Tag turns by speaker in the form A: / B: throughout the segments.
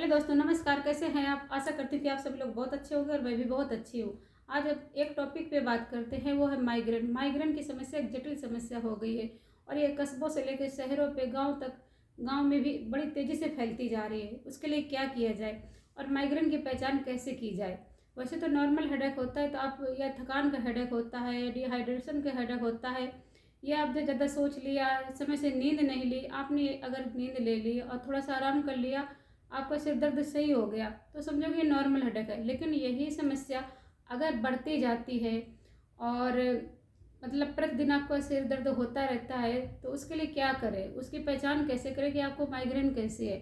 A: Hello दोस्तों, नमस्कार। कैसे हैं आप? आशा करती हूँ कि आप सभी लोग बहुत अच्छे होंगे और मैं भी बहुत अच्छी हूँ। आज अब एक टॉपिक पे बात करते हैं, वो है माइग्रेन। माइग्रेन की समस्या एक जटिल समस्या हो गई है और ये कस्बों से लेकर शहरों पे गांव तक, गांव में भी बड़ी तेज़ी से फैलती जा रही है। उसके लिए क्या किया जाए और माइग्रेन की पहचान कैसे की जाए? वैसे तो नॉर्मल हेडेक होता है, तो आप या थकान का हेडेक होता है या डिहाइड्रेशन का हेडेक होता है, या आपने ज़्यादा सोच लिया, समय से नींद नहीं ली, आपने अगर नींद ले ली और थोड़ा सा आराम कर लिया, आपका सिर दर्द सही हो गया, तो समझो कि नॉर्मल हेडेक है। लेकिन यही समस्या अगर बढ़ती जाती है और मतलब प्रतिदिन आपका सिर दर्द होता रहता है, तो उसके लिए क्या करें? उसकी पहचान कैसे करें कि आपको माइग्रेन कैसे है?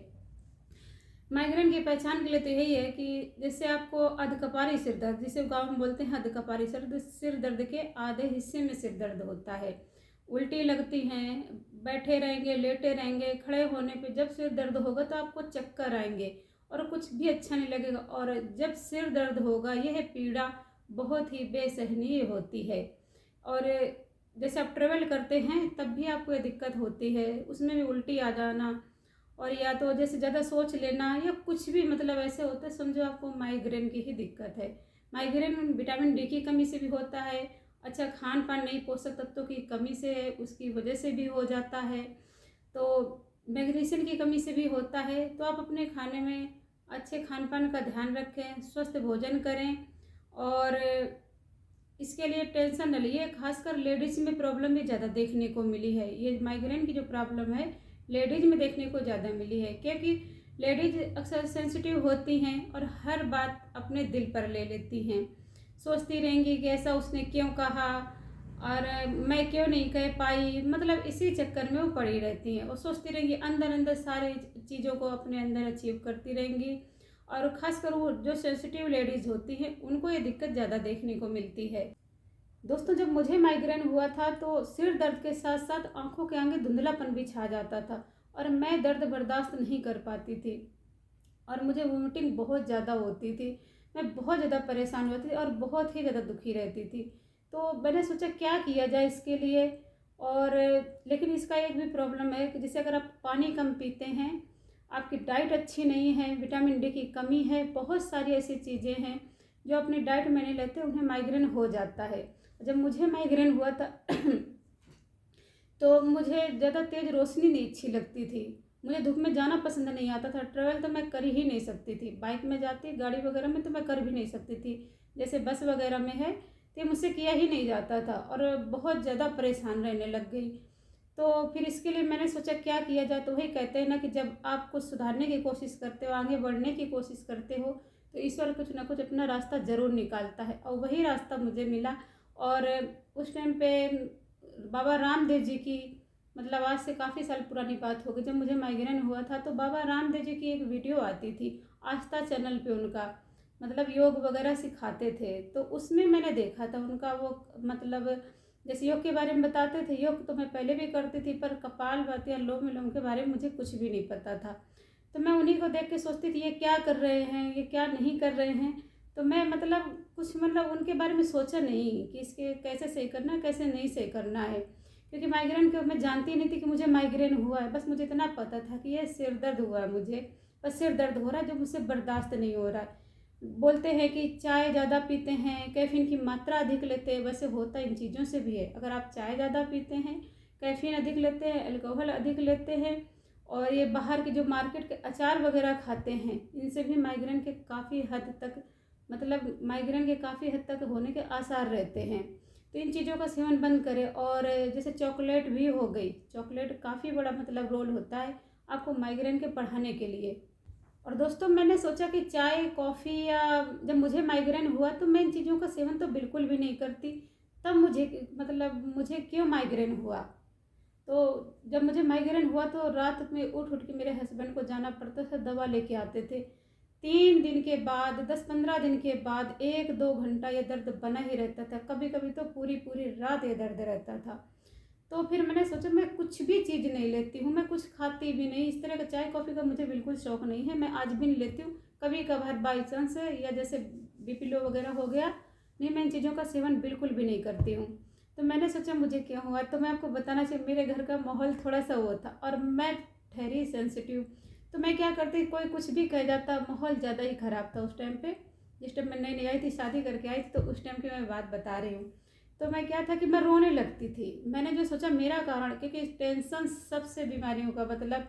A: माइग्रेन की पहचान के लिए तो यही है कि जैसे आपको अधकपारी सिर दर्द, जिसे गाँव में बोलते हैं अधकपारी सिर दर्द के आधे हिस्से में सिर दर्द होता है। उल्टी लगती हैं, बैठे रहेंगे, लेटे रहेंगे, खड़े होने पे जब सिर दर्द होगा तो आपको चक्कर आएंगे और कुछ भी अच्छा नहीं लगेगा। और जब सिर दर्द होगा, यह पीड़ा बहुत ही बेसहनीय होती है। और जैसे आप ट्रेवल करते हैं तब भी आपको ये दिक्कत होती है, उसमें भी उल्टी आ जाना, और या तो जैसे ज़्यादा सोच लेना, या कुछ भी मतलब ऐसे होता है, समझो आपको माइग्रेन की ही दिक्कत है। माइग्रेन विटामिन डी की कमी से भी होता है, अच्छा खान पान नहीं, पोषक तत्वों की कमी से, उसकी वजह से भी हो जाता है, तो मैग्नीशियम की कमी से भी होता है। तो आप अपने खाने में अच्छे खान पान का ध्यान रखें, स्वस्थ भोजन करें और इसके लिए टेंशन न लीजिए। खासकर लेडीज़ में प्रॉब्लम भी ज़्यादा देखने को मिली है, ये माइग्रेन की जो प्रॉब्लम है लेडीज़ में देखने को ज़्यादा मिली है, क्योंकि लेडीज़ अक्सर सेंसिटिव होती हैं और हर बात अपने दिल पर ले लेती हैं। सोचती रहेंगी कि ऐसा उसने क्यों कहा और मैं क्यों नहीं कह पाई, मतलब इसी चक्कर में वो पड़ी रहती हैं और सोचती रहेंगी, अंदर अंदर सारी चीज़ों को अपने अंदर अचीव करती रहेंगी। और ख़ासकर वो जो सेंसिटिव लेडीज़ होती हैं, उनको ये दिक्कत ज़्यादा देखने को मिलती है। दोस्तों, जब मुझे माइग्रेन हुआ था तो सिर दर्द के साथ साथ आंखों के आगे धुंधलापन भी छा जाता था और मैं दर्द बर्दाश्त नहीं कर पाती थी और मुझे वोमिटिंग बहुत ज़्यादा होती थी। मैं बहुत ज़्यादा परेशान होती थी और बहुत ही ज़्यादा दुखी रहती थी। तो मैंने सोचा क्या किया जाए इसके लिए। और लेकिन इसका एक भी प्रॉब्लम है कि जैसे अगर आप पानी कम पीते हैं, आपकी डाइट अच्छी नहीं है, विटामिन डी की कमी है, बहुत सारी ऐसी चीज़ें हैं जो अपनी डाइट में नहीं लेते, उन्हें माइग्रेन हो जाता है। जब मुझे माइग्रेन हुआ था तो मुझे ज़्यादा तेज़ रोशनी नहीं अच्छी लगती थी, मुझे धूप में जाना पसंद नहीं आता था, ट्रैवल तो मैं कर ही नहीं सकती थी, बाइक में जाती, गाड़ी वगैरह में तो मैं कर भी नहीं सकती थी, जैसे बस वगैरह में है तो मुझसे किया ही नहीं जाता था और बहुत ज़्यादा परेशान रहने लग गई। तो फिर इसके लिए मैंने सोचा क्या किया जाए। तो वही कहते हैं ना कि जब आप कुछ सुधारने की कोशिश करते हो, आगे बढ़ने की कोशिश करते हो, तो ईश्वर कुछ ना कुछ अपना रास्ता ज़रूर निकालता है और वही रास्ता मुझे मिला। और उस टाइम पे बाबा रामदेव जी की, मतलब आज से काफ़ी साल पुरानी बात होगी, जब मुझे माइग्रेन हुआ था तो बाबा रामदेव जी की एक वीडियो आती थी आस्था चैनल पे, उनका मतलब योग वगैरह सिखाते थे, तो उसमें मैंने देखा था उनका वो, मतलब जैसे योग के बारे में बताते थे। योग तो मैं पहले भी करती थी, पर कपालभाति या अनुलोम विलोम के बारे में मुझे कुछ भी नहीं पता था। तो मैं उन्हीं को देख के सोचती थी ये क्या कर रहे हैं, ये क्या नहीं कर रहे हैं। तो मैं मतलब कुछ मतलब उनके बारे में सोचा नहीं कि इसके कैसे सही करना है, कैसे नहीं सही करना है, क्योंकि माइग्रेन को मैं जानती नहीं थी कि मुझे माइग्रेन हुआ है। बस मुझे इतना पता था कि ये सिर दर्द हुआ है, मुझे बस सिर दर्द हो रहा है जो मुझसे बर्दाश्त नहीं हो रहा है। बोलते हैं कि चाय ज़्यादा पीते हैं, कैफ़ीन की मात्रा अधिक लेते हैं, वैसे होता इन चीज़ों से भी है। अगर आप चाय ज़्यादा पीते हैं, कैफ़ीन अधिक लेते हैं, अल्कोहल अधिक लेते हैं और ये बाहर के जो मार्केट के अचार वगैरह खाते हैं, इनसे भी माइग्रेन के काफ़ी हद तक, मतलब माइग्रेन के काफ़ी हद तक होने के आसार रहते हैं। तो इन चीज़ों का सेवन बंद करें। और जैसे चॉकलेट भी हो गई, चॉकलेट काफ़ी बड़ा मतलब रोल होता है आपको माइग्रेन के बढ़ाने के लिए। और दोस्तों, मैंने सोचा कि चाय कॉफ़ी, या जब मुझे माइग्रेन हुआ तो मैं इन चीज़ों का सेवन तो बिल्कुल भी नहीं करती। तब मुझे मतलब मुझे क्यों माइग्रेन हुआ, तो जब मुझे माइग्रेन हुआ तो रात में उठ उठ के मेरे हस्बैंड को जाना पड़ता था, दवा लेके आते थे। 3 दिन के बाद, 10-15 दिन के बाद 1-2 घंटा ये दर्द बना ही रहता था, कभी कभी तो पूरी पूरी रात ये दर्द रहता था। तो फिर मैंने सोचा मैं कुछ भी चीज़ नहीं लेती हूँ, मैं कुछ खाती भी नहीं, इस तरह का चाय कॉफ़ी का मुझे बिल्कुल शौक़ नहीं है, मैं आज भी नहीं लेती हूँ। कभी कभार बाई चांस है, या जैसे बीपी लो वगैरह हो गया, नहीं, मैं इन चीज़ों का सेवन बिल्कुल भी नहीं करती हूँ। तो मैंने सोचा मुझे क्या हुआ, तो मैं आपको बताना चाहिए, मेरे घर का माहौल थोड़ा सा वो था और मैं ठहरी सेंसिटिव, तो मैं क्या करती, कोई कुछ भी कह जाता, माहौल ज़्यादा ही ख़राब था उस टाइम पे। जिस टाइम मैं नई नई आई थी, शादी करके आई थी, तो उस टाइम की मैं बात बता रही हूँ। तो मैं क्या था कि मैं रोने लगती थी। मैंने जो सोचा मेरा कारण, क्योंकि टेंशन सबसे बीमारियों का मतलब,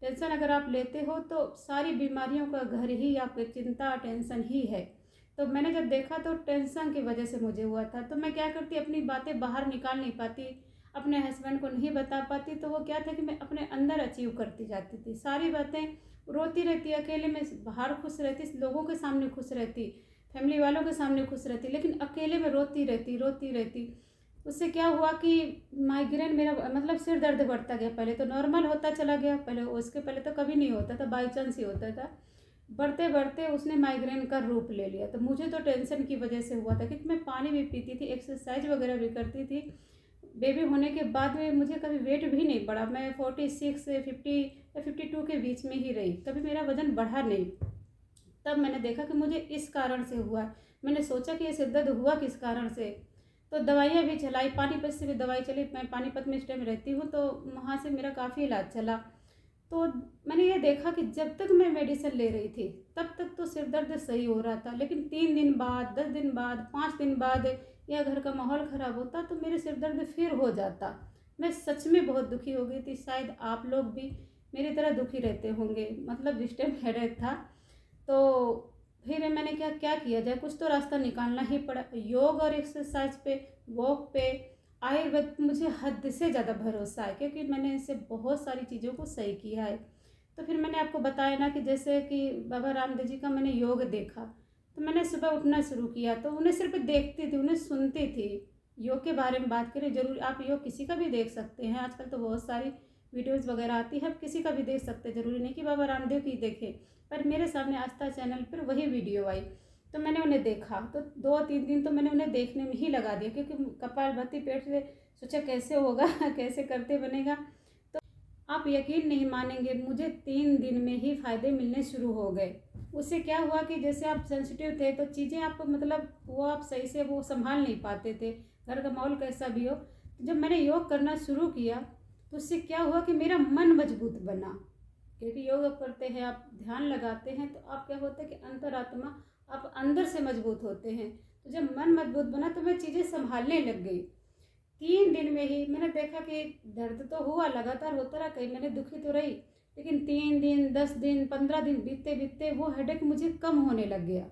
A: टेंशन अगर आप लेते हो तो सारी बीमारियों का घर ही आपकी चिंता टेंशन ही है। तो मैंने जब देखा तो टेंशन की वजह से मुझे हुआ था। तो मैं क्या करती, अपनी बातें बाहर निकाल नहीं पाती, अपने हस्बैंड को नहीं बता पाती। तो वो क्या था कि मैं अपने अंदर अचीव करती जाती थी सारी बातें, रोती रहती अकेले में, बाहर खुश रहती, लोगों के सामने खुश रहती, फैमिली वालों के सामने खुश रहती, लेकिन अकेले में रोती रहती। उससे क्या हुआ कि माइग्रेन मेरा मतलब सिर दर्द बढ़ता गया। पहले तो नॉर्मल होता चला गया, पहले उसके पहले तो कभी नहीं होता था, बाई चांस ही होता था। बढ़ते बढ़ते उसने माइग्रेन का रूप ले लिया। तो मुझे तो टेंशन की वजह से हुआ था, क्योंकि मैं पानी भी पीती थी, एक्सरसाइज वगैरह भी करती थी। बेबी होने के बाद में मुझे कभी वेट भी नहीं बढ़ा, मैं 46 से 50 या 52 के बीच में ही रही, कभी मेरा वज़न बढ़ा नहीं। तब मैंने देखा कि मुझे इस कारण से हुआ। मैंने सोचा कि ये सिर दर्द हुआ किस कारण से। तो दवाइयाँ भी चलाई, पानीपत से भी दवाई चली, मैं पानीपत में इस टाइम रहती हूँ, तो वहाँ से मेरा काफ़ी इलाज चला। तो मैंने ये देखा कि जब तक मैं मेडिसिन ले रही थी तब तक तो सिर दर्द सही हो रहा था, लेकिन 3 दिन बाद, 10 दिन बाद, 5 दिन बाद या घर का माहौल ख़राब होता तो मेरे सिर दर्द फिर हो जाता। मैं सच में बहुत दुखी हो गई थी। शायद आप लोग भी मेरी तरह दुखी रहते होंगे, मतलब जिस टाइम हेडेक था। तो फिर मैंने क्या क्या किया जाए, कुछ तो रास्ता निकालना ही पड़ा। योग और एक्सरसाइज पे, वॉक पे, आयुर्वेद मुझे हद से ज़्यादा भरोसा है, क्योंकि मैंने इससे बहुत सारी चीज़ों को सही किया है। तो फिर मैंने आपको बताया ना कि जैसे कि बाबा रामदेव जी का मैंने योग देखा, तो मैंने सुबह उठना शुरू किया। तो उन्हें सिर्फ देखती थी, उन्हें सुनती थी। योग के बारे में बात करें, जरूर आप योग किसी का भी देख सकते हैं, आजकल तो बहुत सारी वीडियोज़ वगैरह आती है, आप किसी का भी देख सकते हैं, ज़रूरी नहीं कि बाबा रामदेव की देखें। पर मेरे सामने आस्था चैनल पर वही वीडियो आई, तो मैंने उन्हें देखा। तो 2-3 दिन तो मैंने उन्हें देखने में ही लगा दिया, क्योंकि कपालभाति पेट से सोचा कैसे होगा कैसे करते बनेगा। तो आप यकीन नहीं मानेंगे, मुझे 3 दिन में ही फ़ायदे मिलने शुरू हो गए। उससे क्या हुआ कि जैसे आप सेंसिटिव थे तो चीज़ें आप मतलब वो आप सही से वो संभाल नहीं पाते थे, घर का माहौल कैसा भी हो। जब मैंने योग करना शुरू किया तो उससे क्या हुआ कि मेरा मन मजबूत बना, क्योंकि योग करते हैं, आप ध्यान लगाते हैं, तो आप क्या होता है कि अंतरात्मा आप अंदर से मजबूत होते हैं। तो जब मन मजबूत बना तो मैं चीज़ें संभालने लग गई। 3 दिन में ही मैंने देखा कि दर्द तो हुआ, लगातार होता रहा, कहीं मैंने दुखी तो रही, लेकिन 3 दिन, 10 दिन, 15 दिन बीतते बीतते वो हेडेक मुझे कम होने लग गया।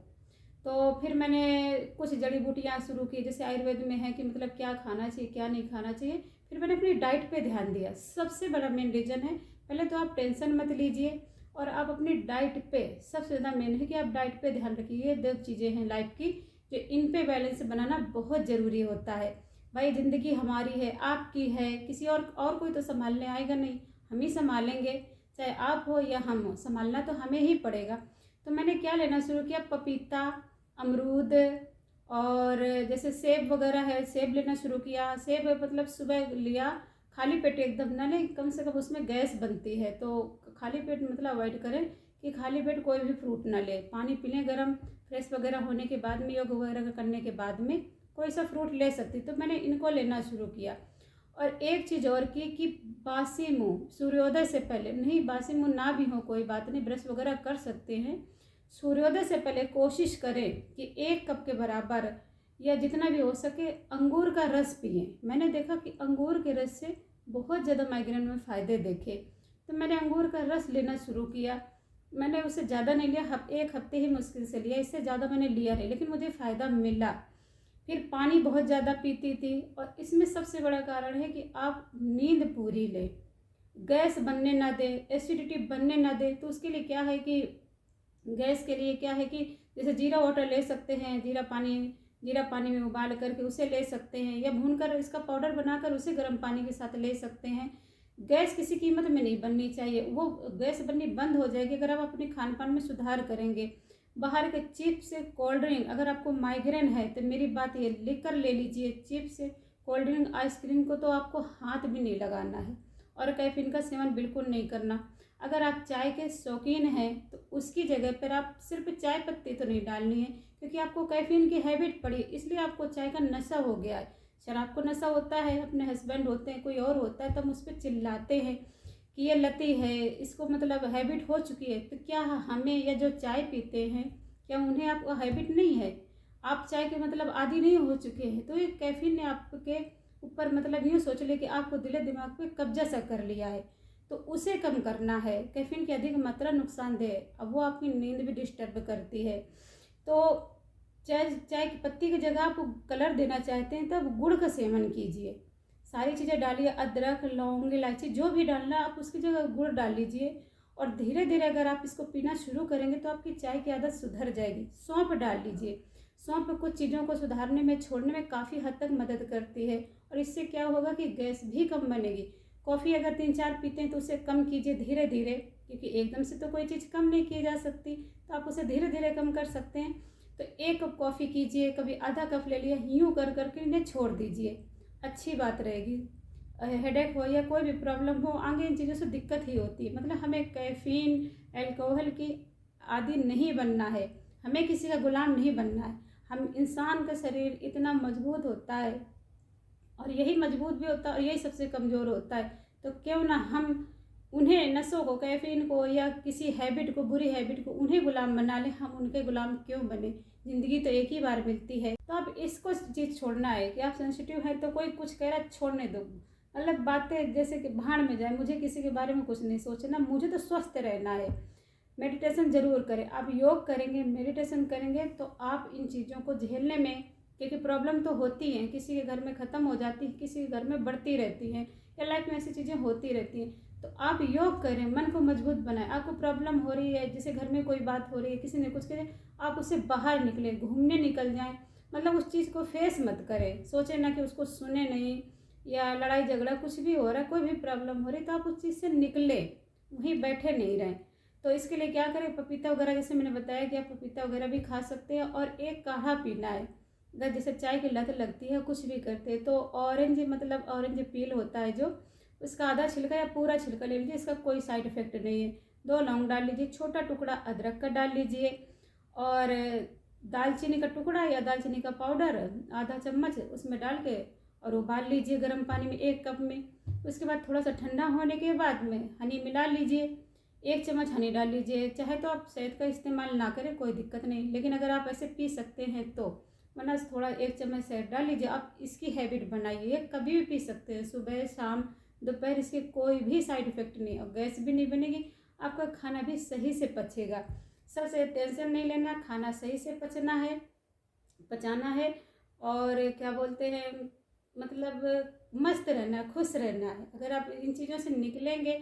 A: तो फिर मैंने कुछ जड़ी बूटियाँ शुरू की, जैसे आयुर्वेद में है कि मतलब क्या खाना चाहिए क्या नहीं खाना चाहिए। फिर मैंने अपनी डाइट पे ध्यान दिया। सबसे बड़ा मेन रीज़न है, पहले तो आप टेंशन मत लीजिए और आप अपनी डाइट पे, सबसे ज़्यादा मेन है कि आप डाइट पे ध्यान रखिए। ये 2 चीज़ें हैं लाइफ की जो इन पे बैलेंस बनाना बहुत ज़रूरी होता है। भाई ज़िंदगी हमारी है, आपकी है, किसी और कोई तो संभालने आएगा नहीं, हम ही संभालेंगे। चाहे आप हो या हम हो, संभालना तो हमें ही पड़ेगा। तो मैंने क्या लेना शुरू किया, पपीता, अमरूद और जैसे सेब वगैरह है, सेब लेना शुरू किया। सेब मतलब सुबह लिया, खाली पेट एकदम ना लें, कम से कम उसमें गैस बनती है, तो खाली पेट मतलब अवॉइड करें कि खाली पेट कोई भी फ्रूट ना ले। पानी पी लें गर्म, फ्रेश वगैरह होने के बाद में, योग वगैरह करने के बाद में कोई सा फ्रूट ले सकती। तो मैंने इनको लेना शुरू किया। और एक चीज़ और की कि बासी मुँह सूर्योदय से पहले, नहीं बासी मुँह ना भी हो कोई बात नहीं, ब्रश वगैरह कर सकते हैं, सूर्योदय से पहले कोशिश करें कि 1 कप के बराबर या जितना भी हो सके अंगूर का रस पिएं। मैंने देखा कि अंगूर के रस से बहुत ज़्यादा माइग्रेन में फ़ायदे देखे। तो मैंने अंगूर का रस लेना शुरू किया। मैंने उससे ज़्यादा नहीं लिया, 1 हफ्ते ही मुश्किल से लिया, इससे ज़्यादा मैंने लिया नहीं, लेकिन मुझे फ़ायदा मिला। फिर पानी बहुत ज़्यादा पीती थी। और इसमें सबसे बड़ा कारण है कि आप नींद पूरी लें, गैस बनने ना दें, एसिडिटी बनने ना दें। तो उसके लिए क्या है कि गैस के लिए क्या है कि जैसे जीरा वाटर ले सकते हैं, जीरा पानी में उबाल करके उसे ले सकते हैं, या भूनकर इसका पाउडर बनाकर उसे गर्म पानी के साथ ले सकते हैं। गैस किसी कीमत में नहीं बननी चाहिए, वो गैस बननी बंद हो जाएगी अगर आप अपने खान पान में सुधार करेंगे। बाहर के चिप्स, कोल्ड ड्रिंक, अगर आपको माइग्रेन है तो मेरी बात ये लिख कर ले लीजिए, चिप्स, कोल्ड ड्रिंक, आइसक्रीम को तो आपको हाथ भी नहीं लगाना है, और कैफीन का सेवन बिल्कुल नहीं करना। अगर आप चाय के शौकीन हैं तो उसकी जगह पर आप सिर्फ चाय पत्ती तो नहीं डालनी है, क्योंकि आपको कैफीन की हैबिट पड़ी, इसलिए आपको चाय का नशा हो गया है। शराब को नशा होता है, अपने हस्बैंड होते हैं, कोई और होता है, तो हम उस पर चिल्लाते हैं कि ये लती है, इसको मतलब हैबिट हो चुकी है, तो क्या हमें या जो चाय पीते हैं क्या उन्हें आपको हैबिट नहीं है? आप चाय के मतलब आदी नहीं हो चुके हैं? तो ये कैफीन ने आपके ऊपर मतलब यूँ सोच ले कि आपको दिले दिमाग पे कब्जा सा कर लिया है, तो उसे कम करना है। कैफीन की अधिक मात्रा नुकसानदेह है, अब वो आपकी नींद भी डिस्टर्ब करती है। तो चाय चाय की पत्ती की जगह आप कलर देना चाहते हैं तब गुड़ का सेवन कीजिए। सारी चीज़ें डालिए, अदरक, लौंग, इलायची जो भी डालना आप उसकी जगह गुड़ डाल लीजिए, और धीरे धीरे अगर आप इसको पीना शुरू करेंगे तो आपकी चाय की आदत सुधर जाएगी। सौंफ डाल लीजिए, सौंफ कुछ चीज़ों को सुधारने में, छोड़ने में काफ़ी हद तक मदद करती है, और इससे क्या होगा कि गैस भी कम बनेगी। कॉफ़ी अगर 3-4 पीते हैं तो उसे कम कीजिए धीरे धीरे, क्योंकि एकदम से तो कोई चीज़ कम नहीं की जा सकती, तो आप उसे धीरे धीरे कम कर सकते हैं। तो 1 कप कॉफ़ी कीजिए, कभी आधा कप ले लिया, यूँ कर करके इन्हें छोड़ दीजिए, अच्छी बात रहेगी। हेडेक हो या कोई भी प्रॉब्लम हो, आगे इन चीज़ों से दिक्कत ही होती है। मतलब हमें कैफ़ीन, अल्कोहल की आदी नहीं बनना है, हमें किसी का गुलाम नहीं बनना है। हम इंसान का शरीर इतना मजबूत होता है, और यही मजबूत भी होता है और यही सबसे कमज़ोर होता है, तो क्यों ना हम उन्हें, नशों को, कैफीन को या किसी हैबिट को, बुरी हैबिट को, उन्हें गुलाम बना लें। हम उनके गुलाम क्यों बने? ज़िंदगी तो एक ही बार मिलती है। तो आप इसको चीज़ छोड़ना है कि आप सेंसिटिव हैं तो कोई कुछ कह रहा है छोड़ने दो, मतलब बातें जैसे कि भाड़ में जाए, मुझे किसी के बारे में कुछ नहीं सोचना, मुझे तो स्वस्थ रहना है। मेडिटेशन ज़रूर करें, आप योग करेंगे, मेडिटेशन करेंगे तो आप इन चीज़ों को झेलने में, क्योंकि प्रॉब्लम तो होती हैं, किसी के घर में ख़त्म हो जाती है, किसी के घर में बढ़ती रहती हैं, या लाइफ में ऐसी चीज़ें होती रहती हैं। तो आप योग करें, मन को मजबूत बनाएं। आपको प्रॉब्लम हो रही है, जैसे घर में कोई बात हो रही है, किसी ने कुछ कह, आप उससे बाहर निकलें, घूमने निकल जाएं, मतलब उस चीज़ को फेस मत करें, सोचें ना कि उसको सुने नहीं, या लड़ाई झगड़ा कुछ भी हो रहा है, कोई भी प्रॉब्लम हो रही है तो आप उस चीज़ से निकलें, वहीं बैठे नहीं रहें। तो इसके लिए क्या करें, पपीता वगैरह, जैसे मैंने बताया कि आप पपीता वगैरह भी खा सकते हैं, और एक काढ़ा पीना है। अगर जैसे चाय की लत लगती है, कुछ भी करते हैं, तो ऑरेंज, मतलब ऑरेंज पील होता है जो, उसका आधा छिलका या पूरा छिलका ले लीजिए, इसका कोई साइड इफेक्ट नहीं है। 2 लौंग डाल लीजिए, छोटा टुकड़ा अदरक का डाल लीजिए, और दालचीनी का टुकड़ा या दालचीनी का पाउडर आधा चम्मच उसमें डाल के और उबाल लीजिए गर्म पानी में 1 कप में। उसके बाद थोड़ा सा ठंडा होने के बाद में हनी मिला लीजिए, 1 चम्मच हनी डाल लीजिए। चाहे तो आप शहद का इस्तेमाल ना करें, कोई दिक्कत नहीं, लेकिन अगर आप ऐसे पी सकते हैं तो, वरना थोड़ा 1 चम्मच शहद डाल लीजिए। आप इसकी हैबिट बनाइए, कभी भी पी सकते हैं, सुबह, शाम, दोपहर, इसके कोई भी साइड इफ़ेक्ट नहीं, और गैस भी नहीं बनेगी, आपका खाना भी सही से पचेगा। सबसे टेंशन नहीं लेना, खाना सही से पचाना है, और क्या बोलते हैं, मतलब मस्त रहना, खुश रहना है। अगर आप इन चीज़ों से निकलेंगे,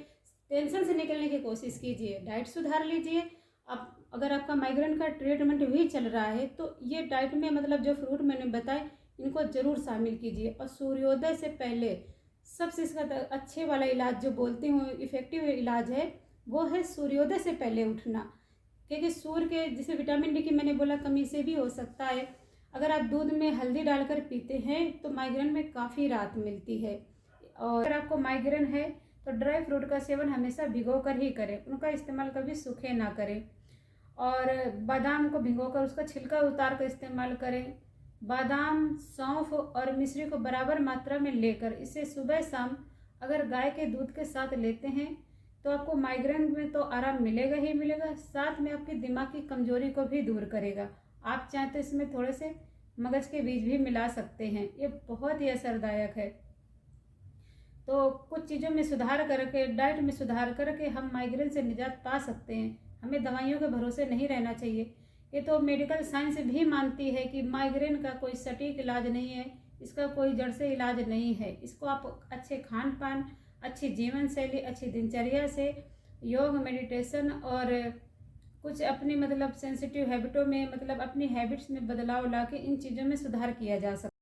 A: टेंशन से निकलने की कोशिश कीजिए, डाइट सुधार लीजिए। अब अगर आपका माइग्रेन का ट्रीटमेंट भी चल रहा है तो ये डाइट में, मतलब जो फ्रूट मैंने बताए, इनको ज़रूर शामिल कीजिए। और सूर्योदय से पहले सबसे इसका अच्छे वाला इलाज जो बोलती हूँ इफ़ेक्टिव इलाज है, वो है सूर्योदय से पहले उठना, क्योंकि सूर्य के, जैसे विटामिन डी की मैंने बोला, कमी से भी हो सकता है। अगर आप दूध में हल्दी डालकर पीते हैं तो माइग्रेन में काफ़ी राहत मिलती है। और अगर आपको माइग्रेन है तो ड्राई फ्रूट का सेवन हमेशा भिगो कर ही करें, उनका इस्तेमाल कभी सूखे ना करें। और बादाम को भिगोकर उसका छिलका उतार कर इस्तेमाल करें। बादाम, सौंफ और मिश्री को बराबर मात्रा में लेकर इसे सुबह शाम अगर गाय के दूध के साथ लेते हैं तो आपको माइग्रेन में तो आराम मिलेगा ही मिलेगा, साथ में आपकी दिमाग की कमजोरी को भी दूर करेगा। आप चाहें तो इसमें थोड़े से मगज के बीज भी मिला सकते हैं, ये बहुत ही असरदायक है। तो कुछ चीज़ों में सुधार करके, डाइट में सुधार करके हम माइग्रेन से निजात पा सकते हैं। हमें दवाइयों के भरोसे नहीं रहना चाहिए। ये तो मेडिकल साइंस भी मानती है कि माइग्रेन का कोई सटीक इलाज नहीं है, इसका कोई जड़ से इलाज नहीं है। इसको आप अच्छे खान पान, अच्छी जीवन शैली, अच्छी दिनचर्या से, योग, मेडिटेशन और कुछ अपनी, मतलब सेंसिटिव हैबिटों में, मतलब अपनी हैबिट्स में बदलाव ला के इन चीज़ों में सुधार किया जा सकता है।